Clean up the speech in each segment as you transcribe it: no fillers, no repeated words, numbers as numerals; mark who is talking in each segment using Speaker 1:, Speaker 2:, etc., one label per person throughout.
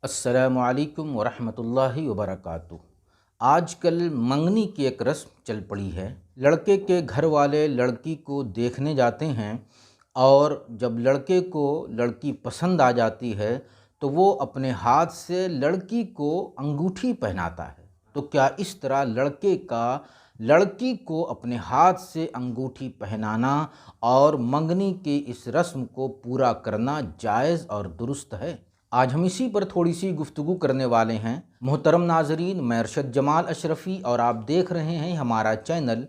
Speaker 1: السلام علیکم ورحمۃ اللہ وبرکاتہ۔ آج کل منگنی کی ایک رسم چل پڑی ہے۔ لڑکے کے گھر والے لڑکی کو دیکھنے جاتے ہیں اور جب لڑکے کو لڑکی پسند آ جاتی ہے تو وہ اپنے ہاتھ سے لڑکی کو انگوٹھی پہناتا ہے۔ تو کیا اس طرح لڑکے کا لڑکی کو اپنے ہاتھ سے انگوٹھی پہنانا اور منگنی کی اس رسم کو پورا کرنا جائز اور درست ہے؟ آج ہم اسی پر تھوڑی سی گفتگو کرنے والے ہیں۔ محترم ناظرین، میں ارشد جمال اشرفی اور آپ دیکھ رہے ہیں ہمارا چینل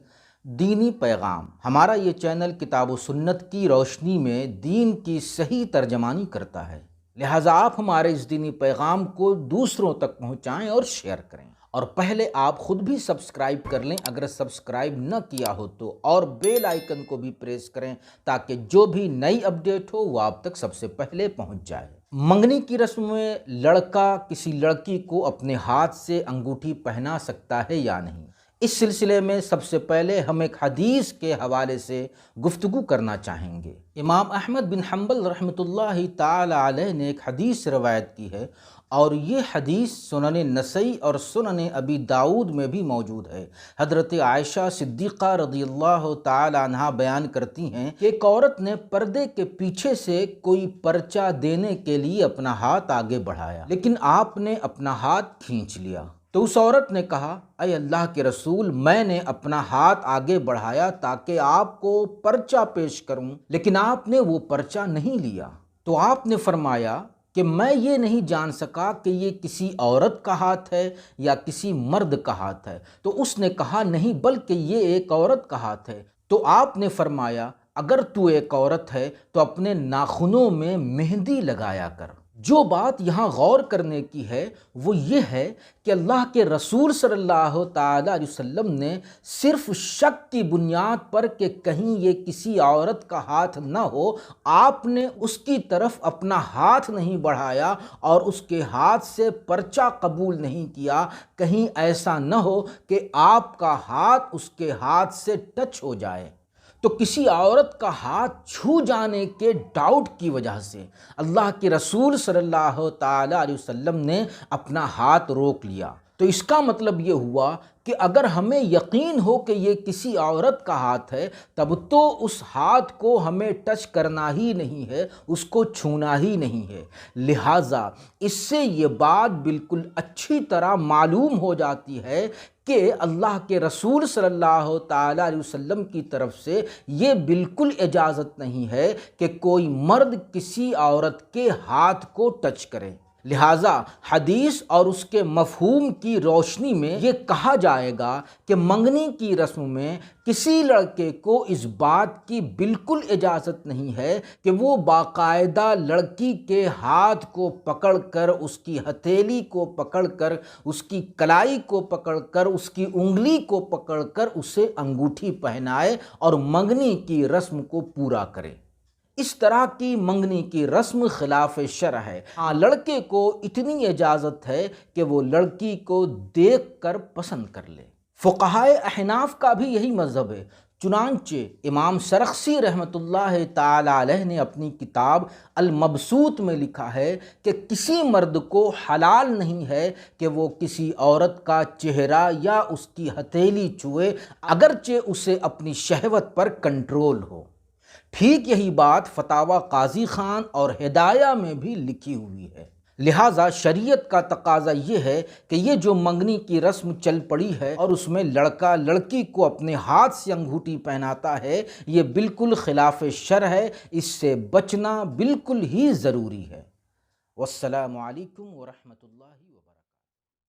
Speaker 1: دینی پیغام۔ ہمارا یہ چینل کتاب و سنت کی روشنی میں دین کی صحیح ترجمانی کرتا ہے، لہٰذا آپ ہمارے اس دینی پیغام کو دوسروں تک پہنچائیں اور شیئر کریں، اور پہلے آپ خود بھی سبسکرائب کر لیں اگر سبسکرائب نہ کیا ہو تو، اور بیل آئیکن کو بھی پریس کریں تاکہ جو بھی نئی اپڈیٹ ہو وہ آپ تک سب سے پہلے پہنچ جائے۔ منگنی کی رسم میں لڑکا کسی لڑکی کو اپنے ہاتھ سے انگوٹھی پہنا سکتا ہے یا نہیں؟ اس سلسلے میں سب سے پہلے ہم ایک حدیث کے حوالے سے گفتگو کرنا چاہیں گے۔ امام احمد بن حنبل رحمۃ اللہ تعالی علیہ نے ایک حدیث روایت کی ہے، اور یہ حدیث سنن نسائی اور سنن ابی داؤد میں بھی موجود ہے۔ حضرت عائشہ صدیقہ رضی اللہ تعالی عنہا بیان کرتی ہیں کہ ایک عورت نے پردے کے پیچھے سے کوئی پرچہ دینے کے لیے اپنا ہاتھ آگے بڑھایا، لیکن آپ نے اپنا ہاتھ کھینچ لیا۔ تو اس عورت نے کہا، اے اللہ کے رسول، میں نے اپنا ہاتھ آگے بڑھایا تاکہ آپ کو پرچہ پیش کروں، لیکن آپ نے وہ پرچہ نہیں لیا۔ تو آپ نے فرمایا کہ میں یہ نہیں جان سکا کہ یہ کسی عورت کا ہاتھ ہے یا کسی مرد کا ہاتھ ہے۔ تو اس نے کہا، نہیں، بلکہ یہ ایک عورت کا ہاتھ ہے۔ تو آپ نے فرمایا، اگر تو ایک عورت ہے تو اپنے ناخنوں میں مہندی لگایا کر۔ جو بات یہاں غور کرنے کی ہے وہ یہ ہے کہ اللہ کے رسول صلی اللہ تعالی علیہ وسلم نے صرف شک کی بنیاد پر کہ کہیں یہ کسی عورت کا ہاتھ نہ ہو، آپ نے اس کی طرف اپنا ہاتھ نہیں بڑھایا اور اس کے ہاتھ سے پرچہ قبول نہیں کیا، کہیں ایسا نہ ہو کہ آپ کا ہاتھ اس کے ہاتھ سے ٹچ ہو جائے۔ تو کسی عورت کا ہاتھ چھو جانے کے ڈاؤٹ کی وجہ سے اللہ کے رسول صلی اللہ تعالی علیہ وسلم نے اپنا ہاتھ روک لیا۔ تو اس کا مطلب یہ ہوا کہ اگر ہمیں یقین ہو کہ یہ کسی عورت کا ہاتھ ہے تب تو اس ہاتھ کو ہمیں ٹچ کرنا ہی نہیں ہے، اس کو چھونا ہی نہیں ہے۔ لہٰذا اس سے یہ بات بالکل اچھی طرح معلوم ہو جاتی ہے کہ اللہ کے رسول صلی اللہ تعالی علیہ وسلم کی طرف سے یہ بالکل اجازت نہیں ہے کہ کوئی مرد کسی عورت کے ہاتھ کو ٹچ کرے۔ لہٰذا حدیث اور اس کے مفہوم کی روشنی میں یہ کہا جائے گا کہ منگنی کی رسم میں کسی لڑکے کو اس بات کی بالکل اجازت نہیں ہے کہ وہ باقاعدہ لڑکی کے ہاتھ کو پکڑ کر، اس کی ہتھیلی کو پکڑ کر، اس کی کلائی کو پکڑ کر، اس کی انگلی کو پکڑ کر اسے انگوٹھی پہنائے اور منگنی کی رسم کو پورا کرے۔ اس طرح کی منگنی کی رسم خلاف شرع ہے۔ ہاں، لڑکے کو اتنی اجازت ہے کہ وہ لڑکی کو دیکھ کر پسند کر لے۔ فقہائے احناف کا بھی یہی مذہب ہے، چنانچہ امام سرخسی رحمۃ اللہ تعالی علیہ نے اپنی کتاب المبسوط میں لکھا ہے کہ کسی مرد کو حلال نہیں ہے کہ وہ کسی عورت کا چہرہ یا اس کی ہتھیلی چھوئے، اگرچہ اسے اپنی شہوت پر کنٹرول ہو۔ ٹھیک یہی بات فتاوی قاضی خان اور ہدایہ میں بھی لکھی ہوئی ہے۔ لہٰذا شریعت کا تقاضا یہ ہے کہ یہ جو منگنی کی رسم چل پڑی ہے اور اس میں لڑکا لڑکی کو اپنے ہاتھ سے انگوٹھی پہناتا ہے، یہ بالکل خلاف شرع ہے، اس سے بچنا بالکل ہی ضروری ہے۔ والسلام علیکم ورحمۃ اللہ وبرکاتہ۔